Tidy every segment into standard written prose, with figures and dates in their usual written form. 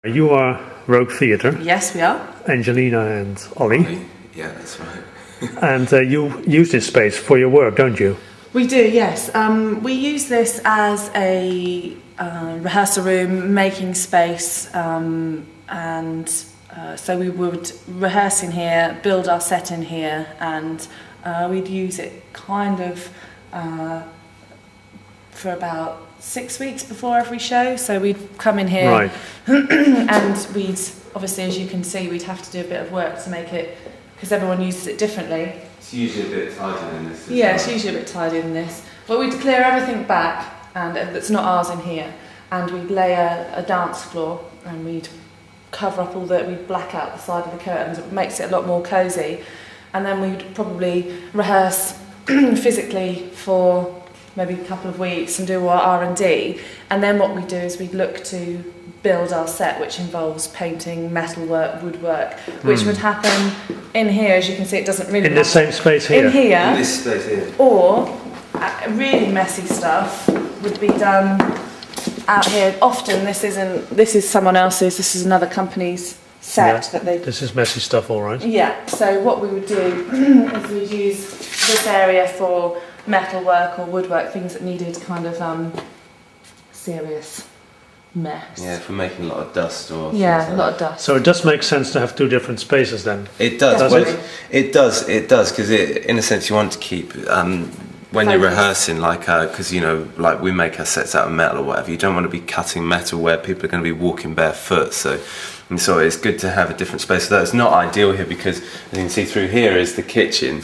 You are Rogue Theatre. Yes, we are. Angelina and Ollie. Yeah, that's right. And you use this space for your work, don't you? We do, yes. We use this as a rehearsal room, making space, so we would rehearse in here, build our set in here, and we'd use it kind of for about 6 weeks before every show. So we'd come in here, right. and we'd, obviously, as you can see, we'd have to do a bit of work to make it, because everyone uses it differently. It's usually a bit tidier than this. Yeah, it's usually a bit tidier than this. But we'd clear everything back, and that's not ours in here, and we'd lay a dance floor, and we'd cover up we'd black out the side of the curtains. It makes it a lot more cosy. And then we'd probably rehearse physically for maybe a couple of weeks and do our R&D. And then what we do is we'd look to build our set, which involves painting, metalwork, woodwork, which would happen in here. As you can see, it doesn't really in the same space here. In here. In this space here. Or really messy stuff would be done out here. Often this is someone else's. This is another company's set that they. This is messy stuff, all right. Yeah. So what we would do is we'd use this area for metalwork or woodwork, things that needed kind of serious mess. Yeah, for making a lot of dust or. Yeah, a lot of dust. So it does make sense to have two different spaces then. It does. Does Well, it? it does, because in a sense you want to keep. When you're rehearsing, because like we make our sets out of metal or whatever, you don't want to be cutting metal where people are going to be walking barefoot. So it's good to have a different space. So that's not ideal here, because as you can see through here is the kitchen.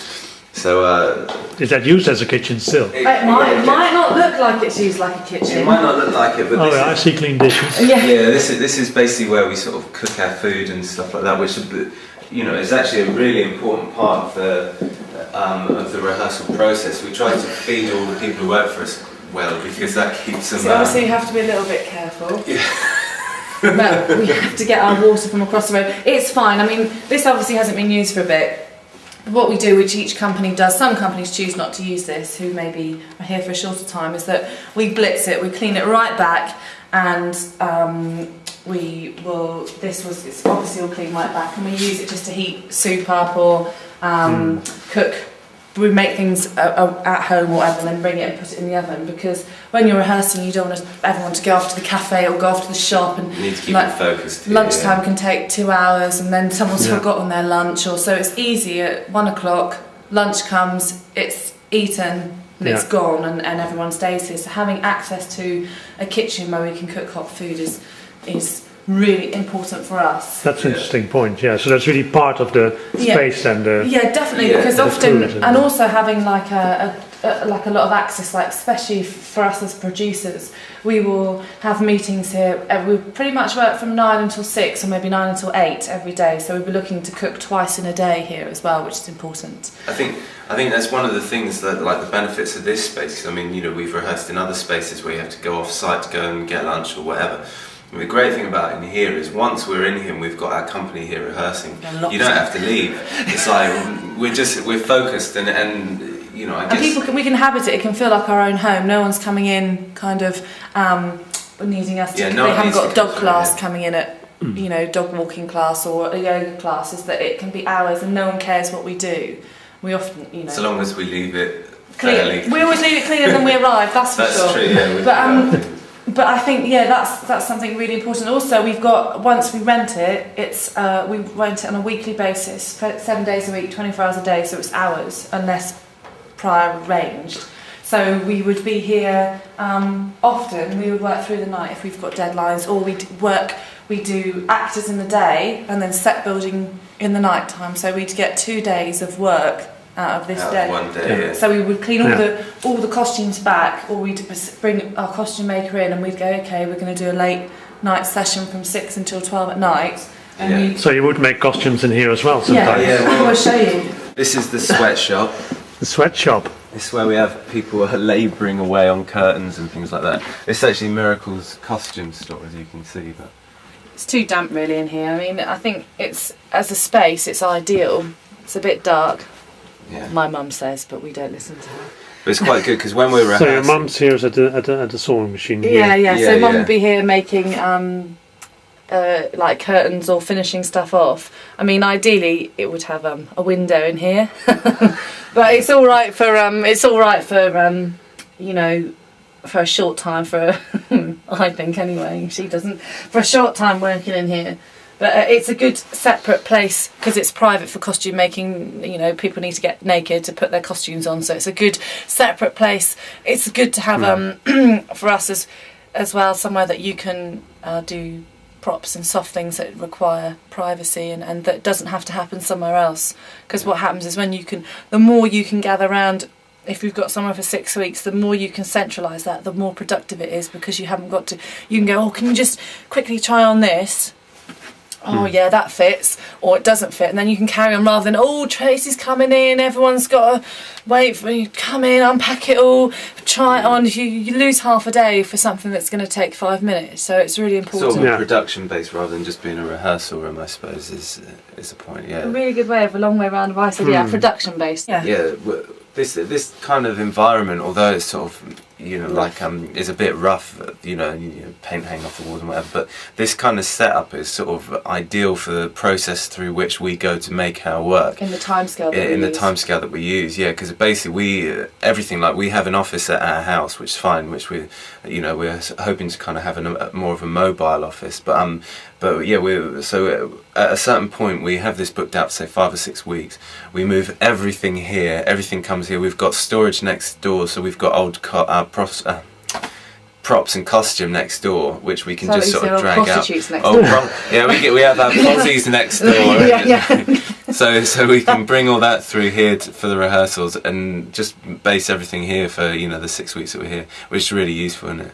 So is that used as a kitchen still? It might not look like it's used like a kitchen. It might not look like it, but I see clean dishes. Yeah. This is basically where we sort of cook our food and stuff like that, which is actually a really important part of the rehearsal process. We try to feed all the people who work for us well, because that keeps them. So obviously you have to be a little bit careful. Yeah. But we have to get our water from across the road. It's fine. I mean, this obviously hasn't been used for a bit. What we do, which each company does, some companies choose not to use this, who maybe are here for a shorter time, is that we blitz it, we clean it right back, and it's obviously all clean right back, and we use it just to heat soup up or cook. We make things at home or whatever, and then bring it and put it in the oven, because when you're rehearsing you don't want everyone to go off to the cafe or go off to the shop, and you need to keep it focused. Lunchtime can take 2 hours, and then someone's forgotten their lunch, or so it's easy at 1 o'clock, lunch comes, it's eaten, and it's gone, and everyone stays here. So having access to a kitchen where we can cook hot food is really important for us. That's an interesting point. Yeah, so that's really part of the space and the. Yeah, definitely, because often, and also having like a lot of access, like especially for us as producers, we will have meetings here. We pretty much work from 9 until 6, or maybe 9 until 8 every day. So we'll be looking to cook twice in a day here as well, which is important. I think that's one of the things that, like, the benefits of this space. I mean, we've rehearsed in other spaces where you have to go off site to go and get lunch or whatever. And the great thing about in here is once we're in here and we've got our company here rehearsing, you don't have to leave. It's like we're focused and I guess. And we can habit it. It can feel like our own home. No one's coming in kind of needing us to. Yeah, they haven't got a dog class coming in at dog walking class or a yoga class. Is that it can be hours and no one cares what we do. We often So long as we leave it clean. We always leave it cleaner than we arrive. That's for sure. That's true. Yeah. But I think that's something really important. Also, we've got, once we rent it, we rent it on a weekly basis, for 7 days a week, 24 hours a day, so it's hours unless prior arranged. So we would be here often. We would work through the night if we've got deadlines, or we do actors in the day and then set building in the night time. So we'd get 2 days of work out of this day. One day, yeah. So we would clean all the costumes back, or we'd bring our costume maker in, and we'd go, okay, we're going to do a late night session from 6 until 12 at night. And so you would make costumes in here as well sometimes? Yeah, we'll show you. This is the sweatshop. The sweatshop. This is where we have people labouring away on curtains and things like that. It's actually Miracle's costume store, as you can see. But it's too damp really in here. I mean, I think it's, as a space, it's ideal. It's a bit dark. Yeah. My mum says, but we don't listen to her. But it's quite good, because when we're rehearsing... So your mum's here at the sewing machine here? Yeah. So mum would be here making like curtains or finishing stuff off. I mean, ideally it would have a window in here, but it's all right for you know, for a short time. I think anyway, she doesn't, for a short time working in here. But it's a good separate place because it's private for costume making. You know, people need to get naked to put their costumes on, so it's a good separate place. It's good to have for us as well, somewhere that you can do props and soft things that require privacy and that doesn't have to happen somewhere else. Because what happens is the more you can gather around. If you've got somewhere for 6 weeks, the more you can centralise that, the more productive it is, because you haven't got to. You can go, oh, can you just quickly try on this? Oh yeah, that fits, or it doesn't fit, and then you can carry on rather than, oh, Tracy's coming in, everyone's got to wait for you to come in, unpack it all, try it on. You lose half a day for something that's going to take 5 minutes, so it's really important. Sort of production based rather than just being a rehearsal room, I suppose, is the point. Yeah. A really good way of a long way round of I said, yeah, production based. Yeah. Yeah. This kind of environment, although it's sort of, you know, like is a bit rough, you know, paint hanging off the walls and whatever, but this kind of setup is sort of ideal for the process through which we go to make our work. In the timescale that we use, yeah, because basically everything, like we have an office at our house, which is fine, which we're hoping to kind of have more of a mobile office, but yeah, so at a certain point we have this booked out for say 5 or 6 weeks. We move everything here, everything comes here. We've got storage next door, so we've got old props and costume next door, which we can just sort of drag out. Next door. Yeah, we have our posies next door. yeah. So we can bring all that through here for the rehearsals and just base everything here for the 6 weeks that we're here, which is really useful, isn't it?